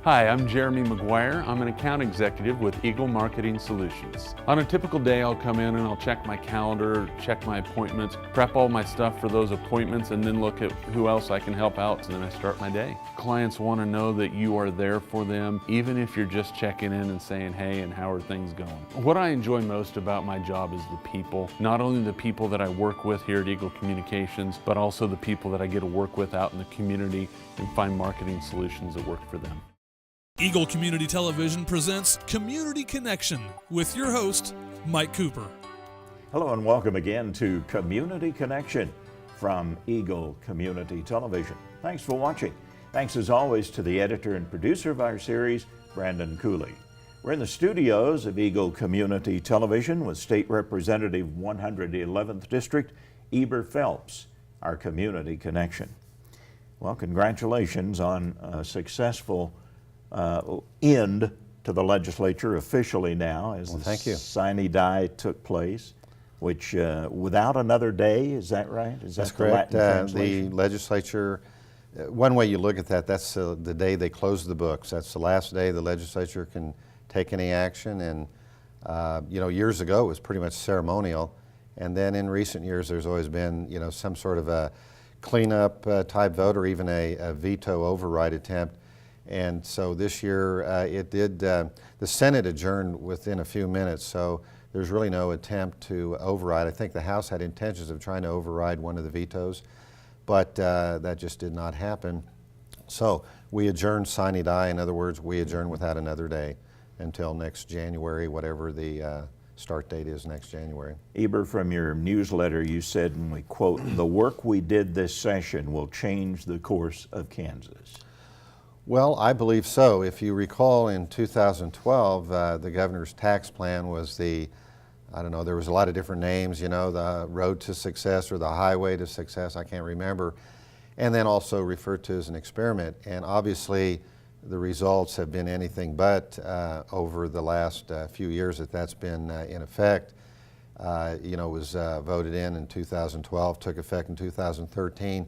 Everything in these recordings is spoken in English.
Hi, I'm Jeremy McGuire. I'm an account executive with Eagle Marketing Solutions. On a typical day, I'll come in and I'll check my calendar, check my appointments, prep all my stuff for those appointments, and then look at who else I can help out, and then I start my day. Clients want to know that you are there for them, even if you're just checking in and saying, hey, and how are things going? What I enjoy most about my job is the people. Not only the people that I work with here at Eagle Communications, but also the people that I get to work with out in the community and find marketing solutions that work for them. Eagle Community Television presents Community Connection with your host, Mike Cooper. Hello and welcome again to Community Connection from Eagle Community Television. Thanks for watching. Thanks as always to the editor and producer of our series, Brandon Cooley. We're in the studios of Eagle Community Television with State Representative 111th District, Eber Phelps, our Community Connection. Well, congratulations on a successful end to the legislature officially now as the sine die took place, which without another day, is that right? That's correct. The legislature, one way you look at that, that's the day they close the books. That's the last day the legislature can take any action. And years ago it was pretty much ceremonial. And then in recent years there's always been some sort of a cleanup type vote or even a veto override attempt. And so this year the Senate adjourned within a few minutes, so there's really no attempt to override. I think the House had intentions of trying to override one of the vetoes, but that just did not happen. So we adjourned sine die. In other words, we adjourn without another day until next January, whatever the start date is next January. Eber, from your newsletter you said, and we quote, "The work we did this session will change the course of Kansas." Well, I believe so. If you recall, in 2012, the governor's tax plan was there was a lot of different names, the road to success or the highway to success, I can't remember, and then also referred to as an experiment. And obviously, the results have been anything but over the last few years that's been in effect. It was voted in 2012, took effect in 2013.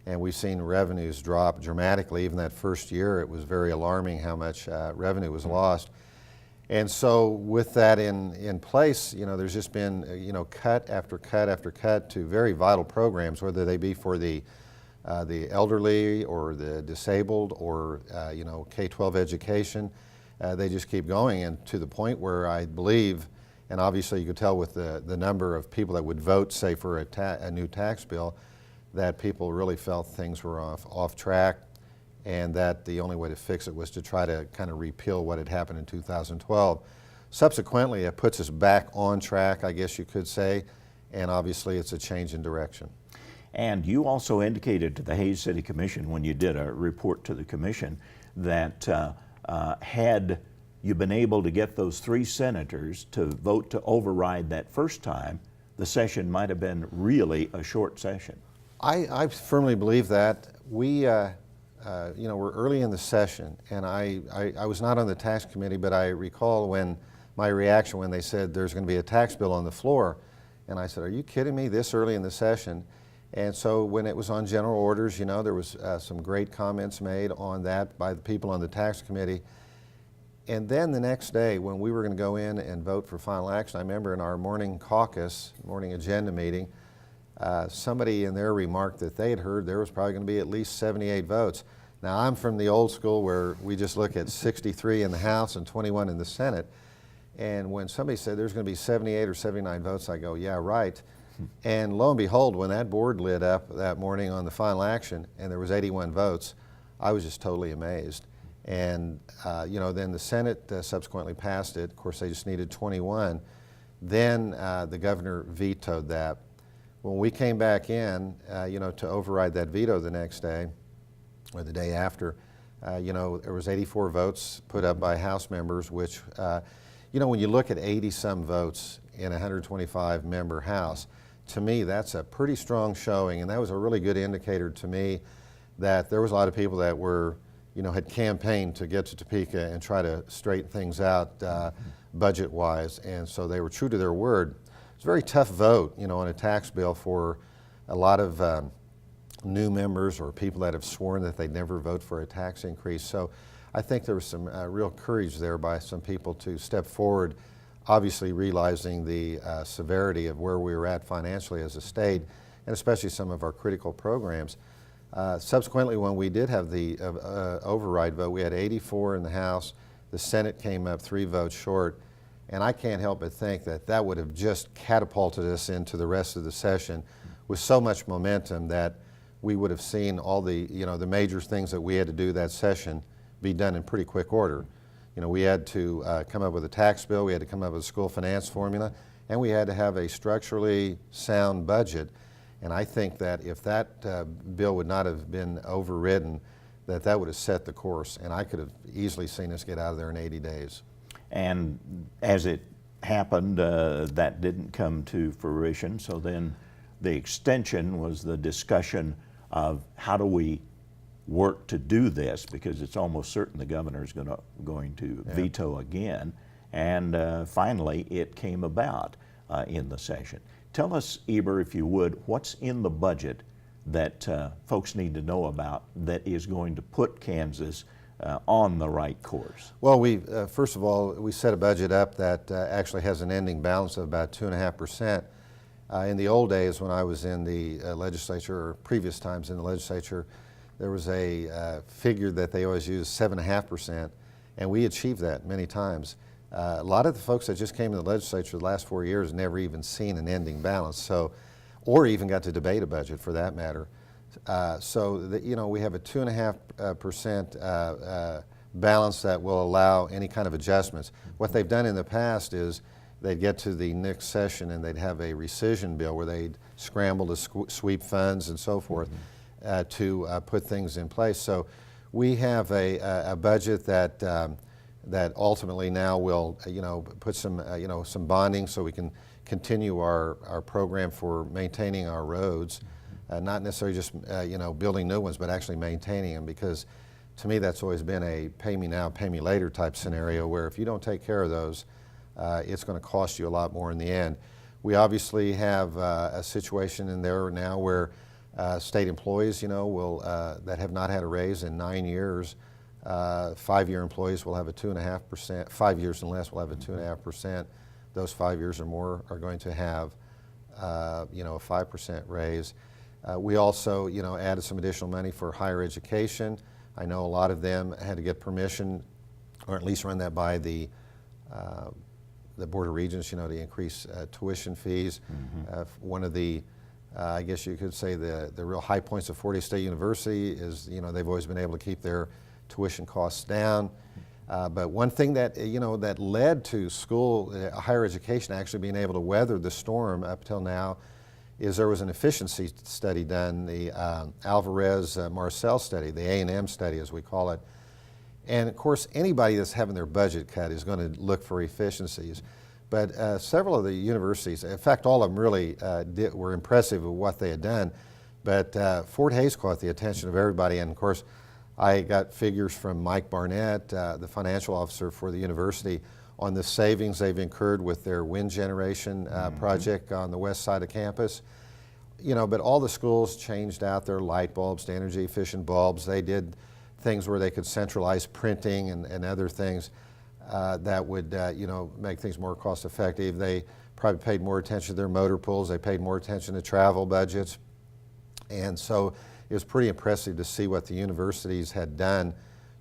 And we've seen revenues drop dramatically. Even that first year, it was very alarming how much revenue was lost. And so with that in place, there's just been, cut after cut after cut to very vital programs, whether they be for the elderly or the disabled or, K-12 education. They just keep going, and to the point where I believe, and obviously you could tell with the number of people that would vote, say, for a new tax bill, that people really felt things were off track, and that the only way to fix it was to try to kind of repeal what had happened in 2012. Subsequently, it puts us back on track, I guess you could say, and obviously it's a change in direction. And you also indicated to the Hays City Commission when you did a report to the commission that had you been able to get those 3 senators to vote to override that first time, the session might have been really a short session. I firmly believe that. We're early in the session, and I was not on the tax committee, but I recall my reaction when they said there's going to be a tax bill on the floor, and I said, "Are you kidding me, this early in the session?" And so when it was on general orders, there was some great comments made on that by the people on the tax committee. And then the next day, when we were going to go in and vote for final action, I remember in our morning caucus, morning agenda meeting, somebody in there remarked that they had heard there was probably going to be at least 78 votes. Now, I'm from the old school where we just look at 63 in the House and 21 in the Senate. And when somebody said there's going to be 78 or 79 votes, I go, yeah, right. And lo and behold, when that board lit up that morning on the final action and there was 81 votes, I was just totally amazed. And then the Senate subsequently passed it. Of course, they just needed 21. Then the governor vetoed that. When we came back in, to override that veto the next day, or the day after, there was 84 votes put up by House members, which, when you look at 80-some votes in a 125-member House, to me, that's a pretty strong showing, and that was a really good indicator to me that there was a lot of people that were, had campaigned to get to Topeka and try to straighten things out budget-wise, and so they were true to their word. It's a very tough vote, on a tax bill for a lot of new members or people that have sworn that they'd never vote for a tax increase. So I think there was some real courage there by some people to step forward, obviously realizing the severity of where we were at financially as a state, and especially some of our critical programs. Subsequently, when we did have the override vote, we had 84 in the House. The Senate came up 3 votes short, and I can't help but think that that would have just catapulted us into the rest of the session with so much momentum that we would have seen all the, the major things that we had to do that session be done in pretty quick order. We had to come up with a tax bill, we had to come up with a school finance formula, and we had to have a structurally sound budget. And I think that if that bill would not have been overridden, that would have set the course, and I could have easily seen us get out of there in 80 days. And as it happened, that didn't come to fruition, so then the extension was the discussion of how do we work to do this, because it's almost certain the governor is going to veto again, and finally it came about in the session. Tell us, Eber, if you would, what's in the budget that folks need to know about that is going to put Kansas on the right course? Well, first of all, we set a budget up that actually has an ending balance of about 2.5%. In the old days when I was in the legislature, or previous times in the legislature, there was a figure that they always used, 7.5%, and we achieved that many times. A lot of the folks that just came to the legislature the last 4 years never even seen an ending balance, or even got to debate a budget for that matter. We have a 2.5% balance that will allow any kind of adjustments. What they've done in the past is they'd get to the next session and they'd have a rescission bill where they'd scramble to sweep funds and so forth to put things in place. So we have a budget that ultimately now will put some bonding so we can continue our program for maintaining our roads, not necessarily just building new ones, but actually maintaining them, because to me that's always been a pay me now, pay me later type scenario where if you don't take care of those, it's going to cost you a lot more in the end. We obviously have a situation in there now where state employees, that have not had a raise in 9 years, 5-year employees will have a 2.5%, 5 years and less will have a 2.5%. Those 5 years or more are going to have, a 5% raise. We also, added some additional money for higher education. I know a lot of them had to get permission, or at least run that by the Board of Regents, to increase tuition fees. One of the, I guess you could say the real high points of Fort Hays State University is, they've always been able to keep their tuition costs down. But one thing that, that led to school, higher education actually being able to weather the storm up till now is there was an efficiency study done, the Alvarez-Marcel study, the A&M study as we call it. And of course, anybody that's having their budget cut is going to look for efficiencies. But several of the universities, in fact, all of them really were impressive with what they had done. But Fort Hays caught the attention of everybody, and of course, I got figures from Mike Barnett, the financial officer for the university, on the savings they've incurred with their wind generation project on the west side of campus. But all the schools changed out their light bulbs to energy efficient bulbs. They did things where they could centralize printing and other things that would make things more cost effective. They probably paid more attention to their motor pools. They paid more attention to travel budgets. And so it was pretty impressive to see what the universities had done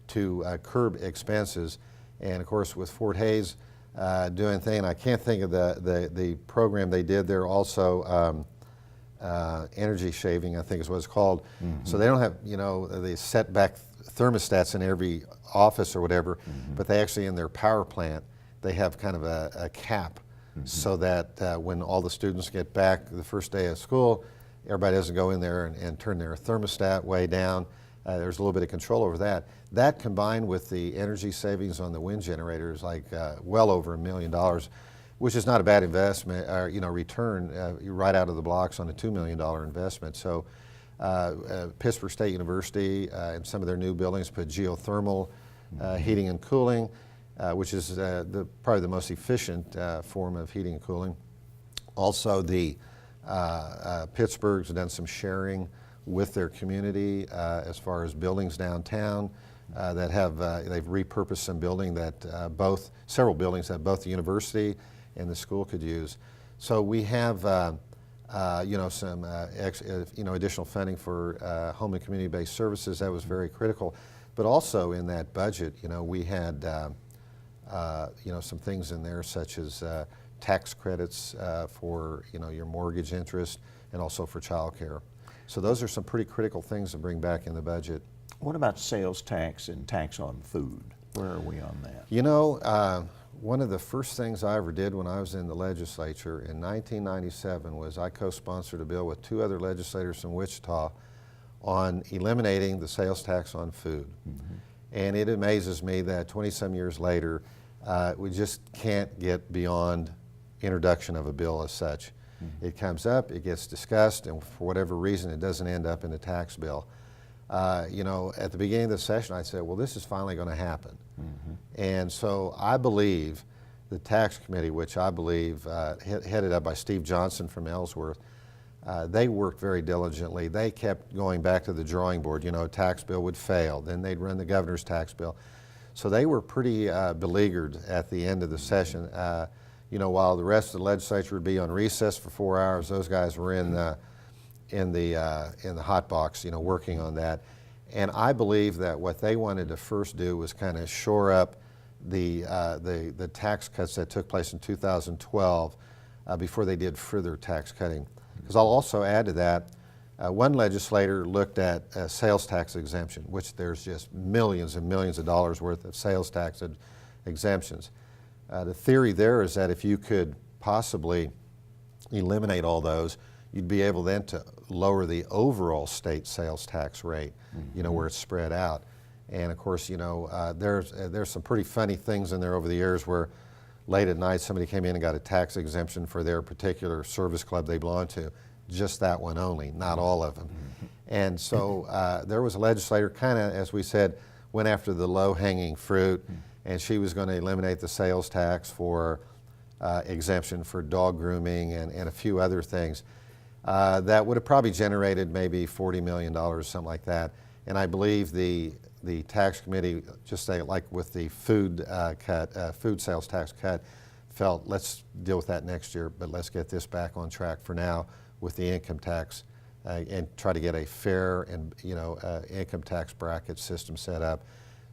to curb expenses. And of course, with Fort Hays doing thing, I can't think of the program they did there also, energy shaving, I think is what it's called. So they don't have, the setback thermostats in every office or whatever, but they actually, in their power plant, they have kind of a cap so that when all the students get back the first day of school, everybody doesn't go in there and turn their thermostat way down. There's a little bit of control over that. That combined with the energy savings on the wind generators, like well over $1 million, which is not a bad investment, or return right out of the blocks on a $2 million investment. So Pittsburgh State University and some of their new buildings put geothermal heating and cooling, which is probably the most efficient form of heating and cooling. Also, the Pittsburgh's done some sharing with their community as far as buildings downtown. that have, they've repurposed some building that several buildings that both the university and the school could use. So we have, some additional funding for home and community-based services. That was very critical. But also in that budget, we had, some things in there such as tax credits for, your mortgage interest and also for child care. So those are some pretty critical things to bring back in the budget. What about sales tax and tax on food? Where are we on that? One of the first things I ever did when I was in the legislature in 1997 was I co-sponsored a bill with two other legislators from Wichita on eliminating the sales tax on food. Mm-hmm. And it amazes me that 20-some years later, we just can't get beyond introduction of a bill as such. Mm-hmm. It comes up, it gets discussed, and for whatever reason, it doesn't end up in the tax bill. At the beginning of the session, I said, well, this is finally going to happen. Mm-hmm. And so I believe the tax committee, which I believe headed up by Steve Johnson from Ellsworth, they worked very diligently. They kept going back to the drawing board. A tax bill would fail. Then they'd run the governor's tax bill. So they were pretty beleaguered at the end of the session. While the rest of the legislature would be on recess for 4 hours, those guys were in the hot box, working on that. And I believe that what they wanted to first do was kind of shore up the tax cuts that took place in 2012 before they did further tax cutting. Because I'll also add to that, one legislator looked at sales tax exemption, which there's just millions and millions of dollars worth of sales tax exemptions. The theory there is that if you could possibly eliminate all those, you'd be able then to lower the overall state sales tax rate, mm-hmm. Where it's spread out. And of course, there's some pretty funny things in there over the years where late at night somebody came in and got a tax exemption for their particular service club they belonged to, just that one only, not all of them. Mm-hmm. And so there was a legislator kind of, as we said, went after the low-hanging fruit, mm-hmm. and she was going to eliminate the sales tax for exemption for dog grooming and a few other things. That would have probably generated maybe $40 million, something like that. And I believe the tax committee, just like with the food sales tax cut, felt let's deal with that next year, but let's get this back on track for now with the income tax and try to get a fair and income tax bracket system set up.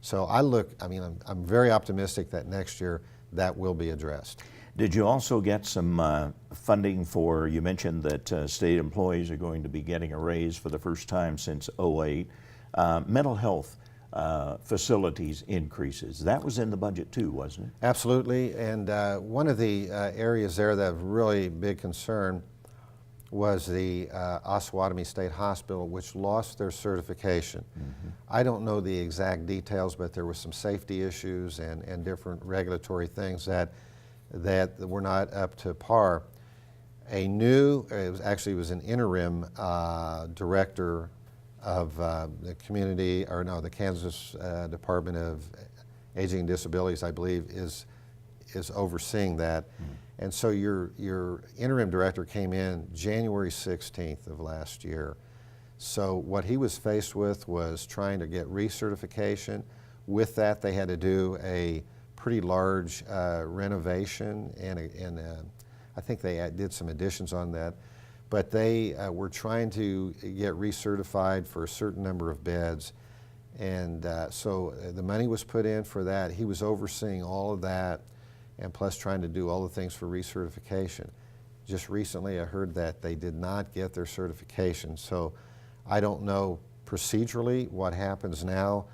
So I'm very optimistic that next year that will be addressed. Did you also get some funding for, you mentioned that state employees are going to be getting a raise for the first time since '08, mental health facilities increases. That was in the budget too, wasn't it? Absolutely, and one of the areas there that was really big concern was the Osawatomie State Hospital, which lost their certification. Mm-hmm. I don't know the exact details, but there were some safety issues and different regulatory things that were not up to par. It was an interim director of the Kansas Department of Aging and Disabilities, I believe, is overseeing that. Mm-hmm. And so your interim director came in January 16th of last year. So what he was faced with was trying to get recertification. With that, they had to do a pretty large renovation, and I think they did some additions on that. But they were trying to get recertified for a certain number of beds. And so the money was put in for that. He was overseeing all of that, and plus trying to do all the things for recertification. Just recently I heard that they did not get their certification. So I don't know procedurally what happens now,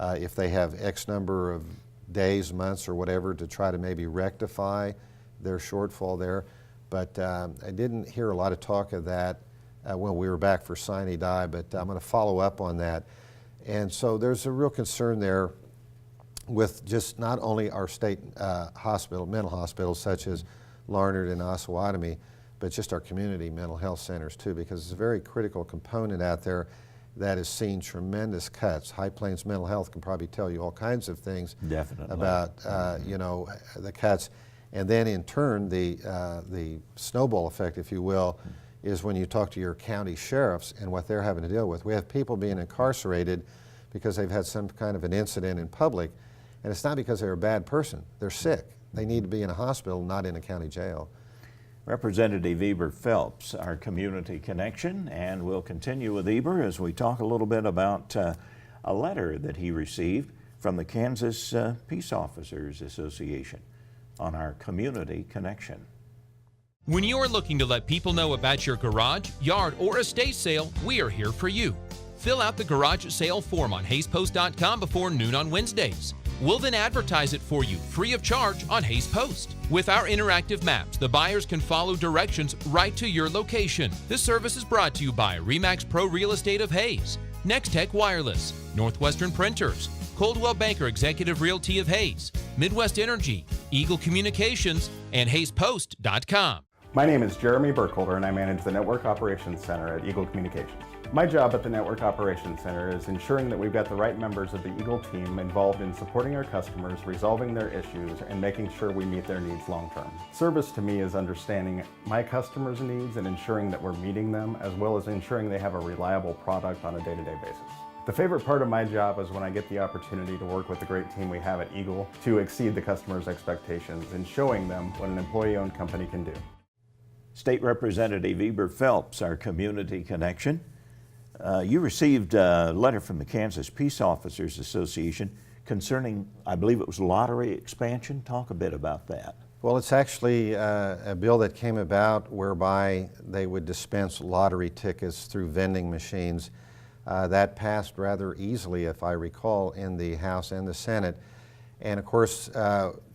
if they have X number of days, months, or whatever to try to maybe rectify their shortfall there. But I didn't hear a lot of talk of that when we were back for sine die, but I'm going to follow up on that. And so there's a real concern there with just not only our state mental hospitals such as Larned and Osawatomie, but just our community mental health centers too, because it's a very critical component out there that has seen tremendous cuts. High Plains Mental Health can probably tell you all kinds of things about the cuts. And then in turn, the snowball effect, if you will, is when you talk to your county sheriffs and what they're having to deal with. We have people being incarcerated because they've had some kind of an incident in public, and it's not because they're a bad person. They're sick. They need to be in a hospital, not in a county jail. Representative Eber Phelps, our community connection, and we'll continue with Eber as we talk a little bit about a letter that he received from the Kansas Peace Officers Association on our community connection. When you are looking to let people know about your garage, yard, or estate sale, we are here for you. Fill out the garage sale form on HaysPost.com before noon on Wednesdays. We'll then advertise it for you free of charge on Hays Post. With our interactive maps, the buyers can follow directions right to your location. This service is brought to you by RE/MAX Pro Real Estate of Hays, Nextech Wireless, Northwestern Printers, Coldwell Banker Executive Realty of Hays, Midwest Energy, Eagle Communications, and HaysPost.com. My name is Jeremy Burkholder and I manage the Network Operations Center at Eagle Communications. My job at the Network Operations Center is ensuring that we've got the right members of the Eagle team involved in supporting our customers, resolving their issues, and making sure we meet their needs long term. Service to me is understanding my customers' needs and ensuring that we're meeting them, as well as ensuring they have a reliable product on a day-to-day basis. The favorite part of my job is when I get the opportunity to work with the great team we have at Eagle to exceed the customer's expectations and showing them what an employee-owned company can do. State Representative Eber Phelps, our community connection. You received a letter from the Kansas Peace Officers Association concerning, I believe it was lottery expansion. Talk a bit about that. Well, it's actually a bill that came about whereby they would dispense lottery tickets through vending machines. That passed rather easily, if I recall, in the House and the Senate. And of course,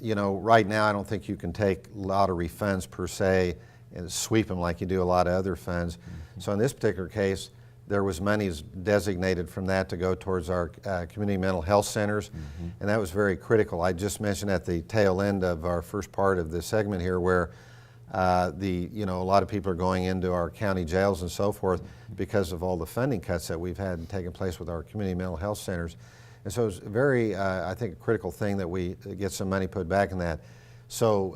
you know, right now I don't think you can take lottery funds per se and sweep them like you do a lot of other funds. Mm-hmm. So in this particular case, there was monies designated from that to go towards our community mental health centers, mm-hmm. and that was very critical. I just mentioned at the tail end of our first part of the segment here where a lot of people are going into our county jails and so forth because of all the funding cuts that we've had taking place with our community mental health centers. And so it's very, I think, a critical thing that we get some money put back in that. So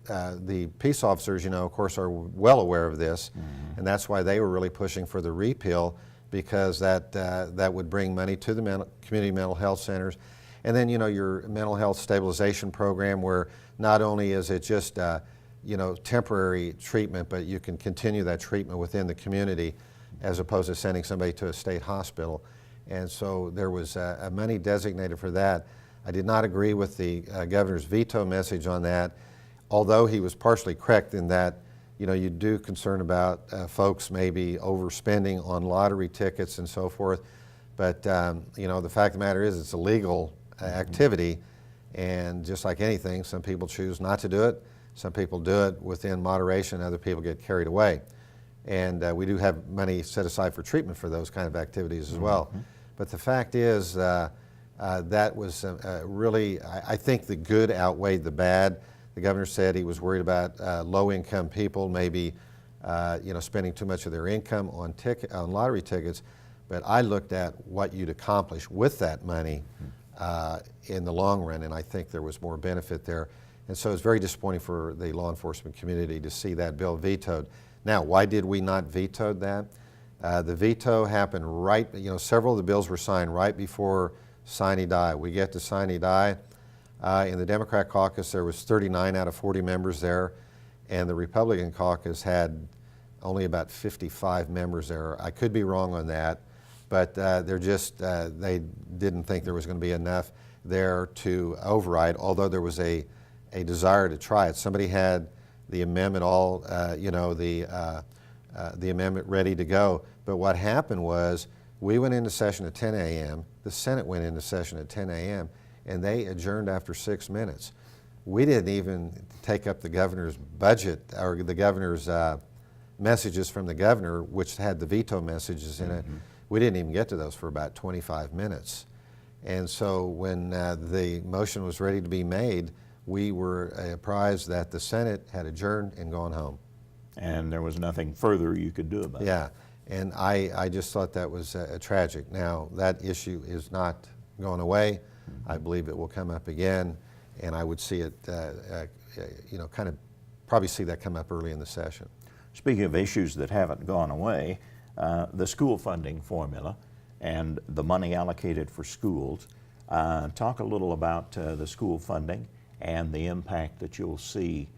the peace officers, you know, of course, are well aware of this, mm-hmm. and that's why they were really pushing for the repeal, because that would bring money to the community mental health centers. And then, you know, your mental health stabilization program, where not only is it just temporary treatment, but you can continue that treatment within the community as opposed to sending somebody to a state hospital. And so there was money designated for that. I did not agree with the governor's veto message on that, although he was partially correct in that, you know, you do concern about folks maybe overspending on lottery tickets and so forth. But, you know, the fact of the matter is it's a legal activity, and just like anything, some people choose not to do it. Some people do it within moderation, other people get carried away. And we do have money set aside for treatment for those kind of activities as well. Mm-hmm. But the fact is, that was really, I think the good outweighed the bad. The governor said he was worried about low-income people maybe spending too much of their income on lottery tickets, but I looked at what you'd accomplish with that money in the long run, and I think there was more benefit there. And so it's very disappointing for the law enforcement community to see that bill vetoed. Now, why did we not veto that? The veto happened several of the bills were signed right before sine die. We get to sine die. In the Democrat caucus, there was 39 out of 40 members there, and the Republican caucus had only about 55 members there. I could be wrong on that, but they didn't think there was going to be enough there to override, although there was a desire to try it. Somebody had the amendment the amendment ready to go, but what happened was we went into session at 10 a.m., the Senate went into session at 10 a.m., and they adjourned after 6 minutes. We didn't even take up the governor's budget or the governor's messages from the governor, which had the veto messages in it. We didn't even get to those for about 25 minutes. And so when the motion was ready to be made, we were apprised that the Senate had adjourned and gone home. And there was nothing further you could do about it. Yeah, and I just thought that was tragic. Now, that issue is not going away. I believe it will come up again, and I would see it, probably see that come up early in the session. Speaking of issues that haven't gone away, the school funding formula, and the money allocated for schools. Talk a little about the school funding and the impact that you'll see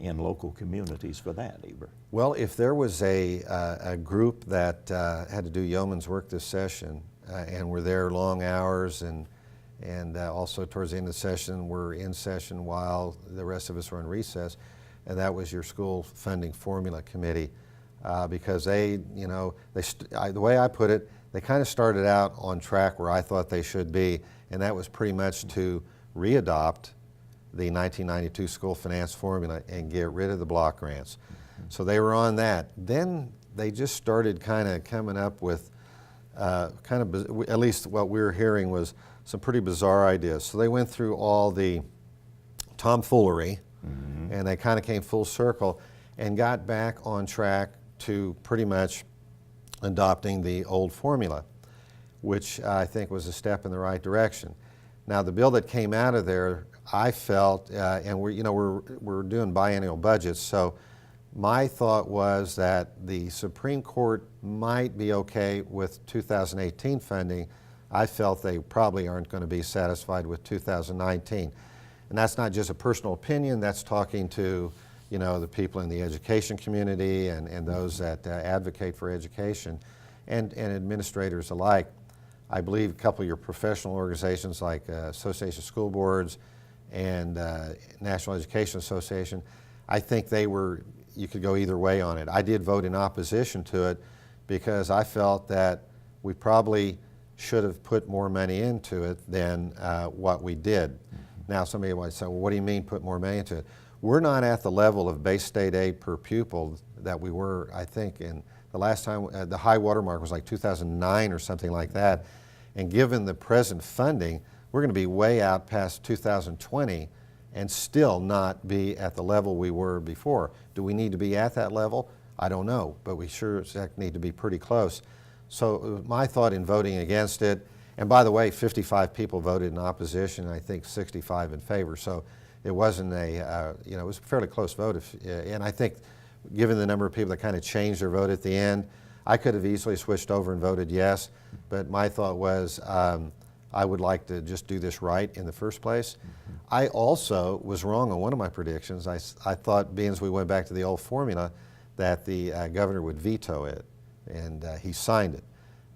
in local communities for that, Eber. Well, if there was a group that had to do yeoman's work this session and were there long hours and also towards the end of the session were in session while the rest of us were on recess, and that was your school funding formula committee, because the way I put it, they kind of started out on track where I thought they should be, and that was pretty much to readopt the 1992 school finance formula and get rid of the block grants. So they were on that. Then they just started kind of coming up with at least what we were hearing was some pretty bizarre ideas. So they went through all the tomfoolery, and they kind of came full circle and got back on track to pretty much adopting the old formula, which I think was a step in the right direction. Now the bill that came out of there, I felt, and we're doing biennial budgets, so my thought was that the Supreme Court might be okay with 2018 funding. I felt they probably aren't going to be satisfied with 2019. And that's not just a personal opinion, that's talking to the people in the education community and those that advocate for education and administrators alike. I believe a couple of your professional organizations like Association of School Boards and National Education Association, I think you could go either way on it. I did vote in opposition to it because I felt that we probably should have put more money into it than what we did. Now somebody might say, well, what do you mean put more money into it? We're not at the level of base state aid per pupil that we were, I think, in the last time, the high water mark was like 2009 or something like that. And given the present funding, we're going to be way out past 2020 and still not be at the level we were before. Do we need to be at that level? I don't know, but we sure need to be pretty close. So my thought in voting against it, and by the way, 55 people voted in opposition, and I think 65 in favor. So it wasn't it was a fairly close vote. And I think given the number of people that kind of changed their vote at the end, I could have easily switched over and voted yes, but my thought was I would like to just do this right in the first place. I also was wrong on one of my predictions. I thought, being as we went back to the old formula, that the governor would veto it, and he signed it.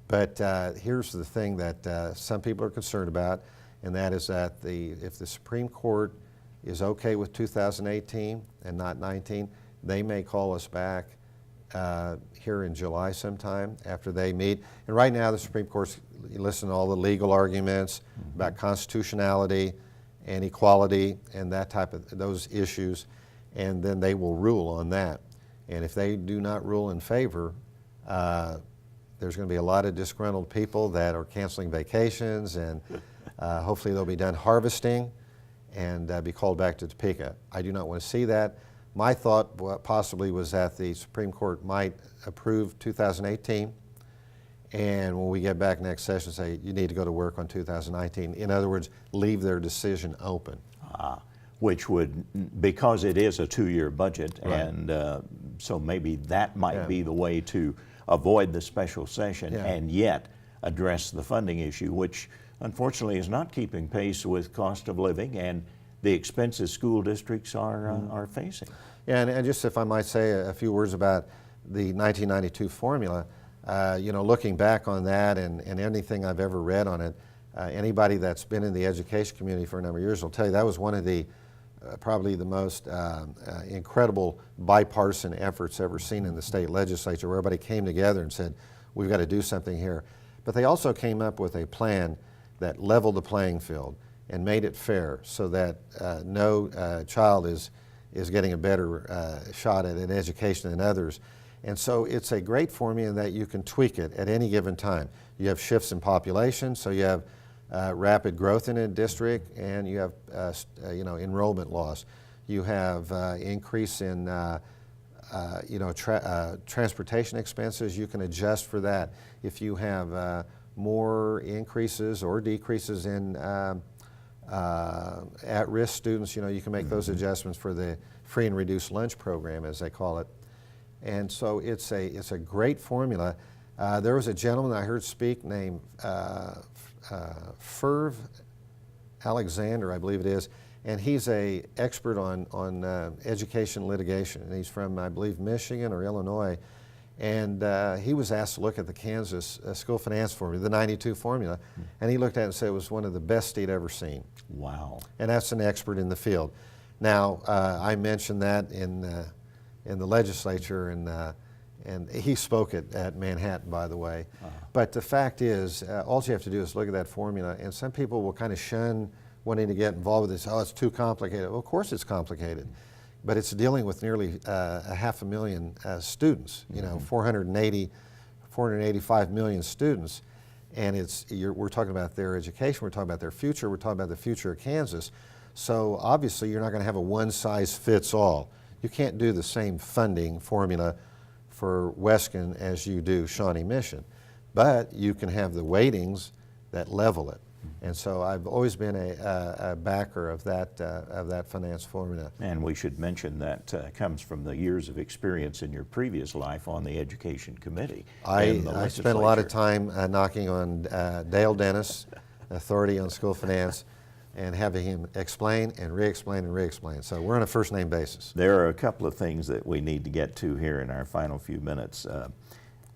But here's the thing that some people are concerned about, and that is that if the Supreme Court is okay with 2018 and not 19, they may call us back here in July sometime after they meet. And right now the Supreme Court's listening to all the legal arguments about constitutionality and equality and that type of those issues, and then they will rule on that. And if they do not rule in favor, there's going to be a lot of disgruntled people that are canceling vacations, and hopefully they'll be done harvesting and be called back to Topeka. I do not want to see that. My thought possibly was that the Supreme Court might approve 2018, and when we get back next session, say you need to go to work on 2019. In other words, leave their decision open. Which would, because it is a two-year budget, Right. and so maybe that might be the way to avoid the special session and yet address the funding issue, which unfortunately is not keeping pace with cost of living and the expenses school districts are facing. Yeah, and just if I might say a few words about the 1992 formula, looking back on that and anything I've ever read on it, anybody that's been in the education community for a number of years will tell you that was one of the probably the most incredible bipartisan efforts ever seen in the state legislature, where everybody came together and said, we've got to do something here. But they also came up with a plan that leveled the playing field and made it fair so that no child is getting a better shot at an education than others. And so it's a great formula in that you can tweak it at any given time. You have shifts in population, so you have rapid growth in a district, and you have enrollment loss. You have increase in transportation expenses. You can adjust for that. If you have more increases or decreases in at-risk students, you can make those adjustments for the free and reduced lunch program, as they call it. And so it's a great formula There was a gentleman I heard speak named Ferv Alexander, I believe it is, and he's an expert on education litigation, and he's from, I believe, Michigan or Illinois, and he was asked to look at the Kansas school finance formula, the 92 formula, and he looked at it and said it was one of the best he'd ever seen. Wow. And that's an expert in the field. Now, I mentioned that in the legislature, and he spoke at Manhattan, by the way. But the fact is, all you have to do is look at that formula, and some people will kind of shun wanting to get involved with this. Oh, it's too complicated. Well, of course it's complicated, but it's dealing with nearly 500,000 students, 485 million students, and we're talking about their education, we're talking about their future, we're talking about the future of Kansas. So obviously you're not going to have a one-size-fits-all. You can't do the same funding formula for Weskin as you do Shawnee Mission, but you can have the weightings that level it. And so I've always been a backer of that finance formula. And we should mention that comes from the years of experience in your previous life on the Education Committee. I spent a lot of time knocking on Dale Dennis, authority on school finance, and having him explain and re-explain and re-explain. So we're on a first name basis. There are a couple of things that we need to get to here in our final few minutes.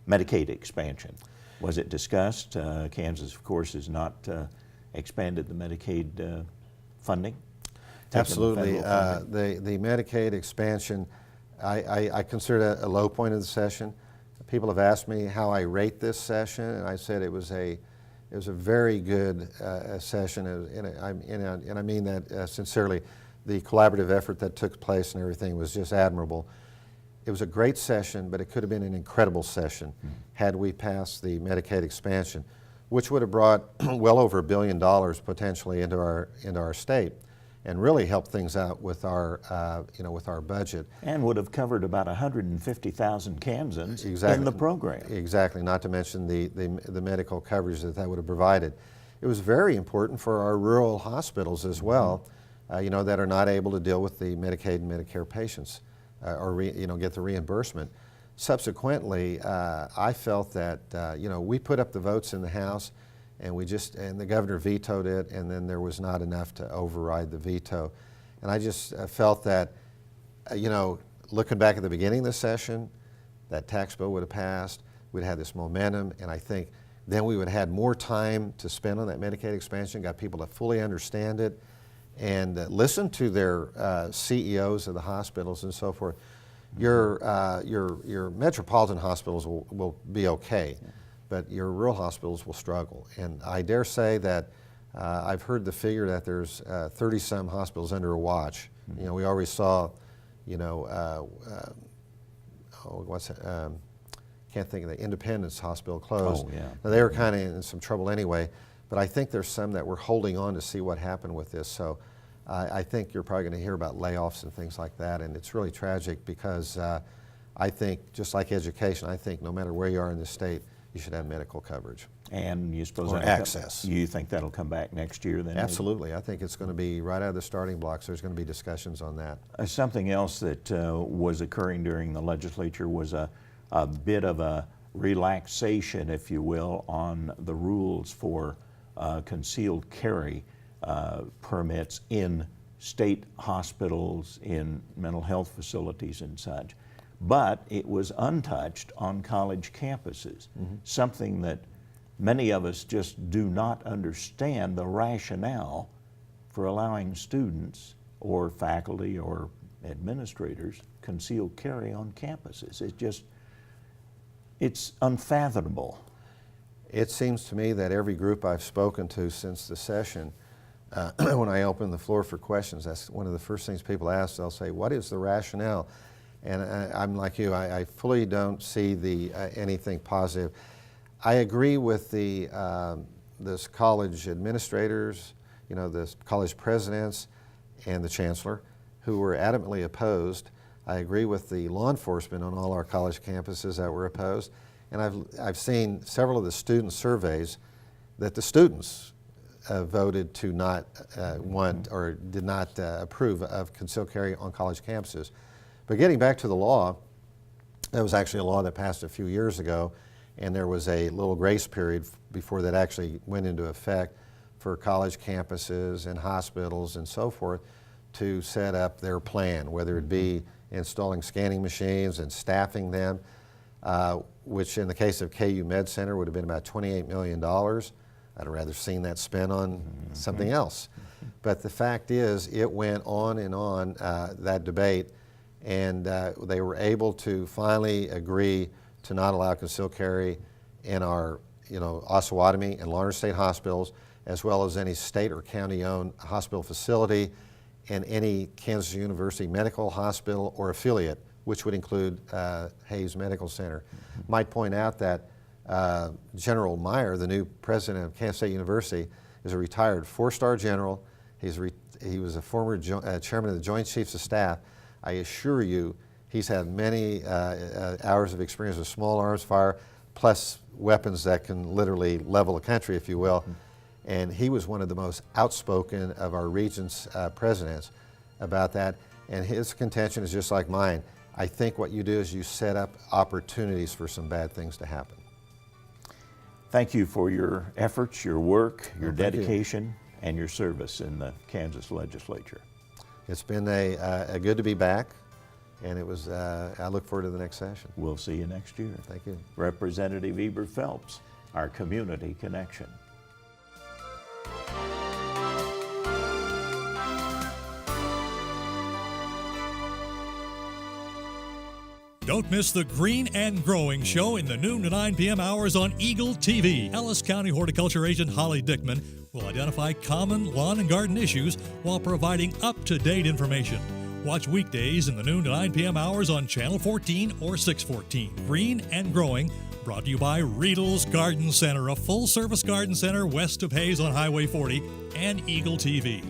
Medicaid expansion. Was it discussed? Kansas, of course, has not expanded the Medicaid funding. Absolutely. The Medicaid expansion, I consider that a low point of the session. People have asked me how I rate this session, and I said it was a very good session, and I mean that sincerely. The collaborative effort that took place and everything was just admirable. It was a great session, but it could have been an incredible session had we passed the Medicaid expansion, which would have brought well over $1 billion potentially into our state, and really helped things out with our with our budget. And would have covered about 150,000 Kansans exactly. in the program. Exactly. Not to mention the medical coverage that would have provided. It was very important for our rural hospitals as well, that are not able to deal with the Medicaid and Medicare patients. Or get the reimbursement. Subsequently, I felt that we put up the votes in the House, and the governor vetoed it, and then there was not enough to override the veto. And I just felt that, looking back at the beginning of the session, that tax bill would have passed. We'd had this momentum, and I think then we would have had more time to spend on that Medicaid expansion, got people to fully understand it, and listen to their CEOs of the hospitals and so forth. Your metropolitan hospitals will be okay, but your rural hospitals will struggle. And I dare say that I've heard the figure that there's 30-some hospitals under a watch. We already saw, can't think of the Independence Hospital closed. Oh, yeah. Now, they were kind of in some trouble anyway. But I think there's some that we're holding on to see what happened with this. So I think you're probably going to hear about layoffs and things like that. And it's really tragic because I think, just like education, I think no matter where you are in the state, you should have medical coverage. And you suppose or access. You think that'll come back next year then? Absolutely. I think it's going to be right out of the starting blocks. There's going to be discussions on that. Something else that was occurring during the legislature was a bit of a relaxation, if you will, on the rules for concealed carry permits in state hospitals, in mental health facilities and such. But it was untouched on college campuses, something that many of us just do not understand the rationale for allowing students or faculty or administrators concealed carry on campuses. It's unfathomable. It seems to me that every group I've spoken to since the session, when I open the floor for questions, that's one of the first things people ask. They'll say, what is the rationale? And I'm like you, I fully don't see anything positive. I agree with this college administrators, the college presidents and the chancellor who were adamantly opposed. I agree with the law enforcement on all our college campuses that were opposed. And I've seen several of the student surveys that the students voted to not want or did not approve of concealed carry on college campuses. But getting back to the law, that was actually a law that passed a few years ago, and there was a little grace period before that actually went into effect for college campuses and hospitals and so forth to set up their plan, whether it be installing scanning machines and staffing them, which in the case of KU Med Center would have been about $28 million. I'd have rather seen that spent on something else. But the fact is, it went on and on, that debate, and they were able to finally agree to not allow concealed carry in our Osawatomie and Larned State hospitals, as well as any state or county-owned hospital facility and any Kansas University Medical Hospital or affiliate, which would include Hayes Medical Center. Might point out that General Meyer, the new president of Kansas State University, is a retired 4-star general. He was a former chairman of the Joint Chiefs of Staff. I assure you, he's had many hours of experience with small arms fire, plus weapons that can literally level a country, if you will. And he was one of the most outspoken of our region's presidents about that. And his contention is just like mine. I think what you do is you set up opportunities for some bad things to happen. Thank you for your efforts, your work, your Thank you. dedication, and your service in the Kansas legislature. It's been a good to be back, and it was. I look forward to the next session. We'll see you next year. Thank you. Representative Eber Phelps, our Community Connection. Don't miss the Green and Growing Show in the noon to 9 p.m. hours on Eagle TV. Ellis County Horticulture Agent Holly Dickman will identify common lawn and garden issues while providing up-to-date information. Watch weekdays in the noon to 9 p.m. hours on Channel 14 or 614. Green and Growing, brought to you by Riedel's Garden Center, a full-service garden center west of Hayes on Highway 40, and Eagle TV.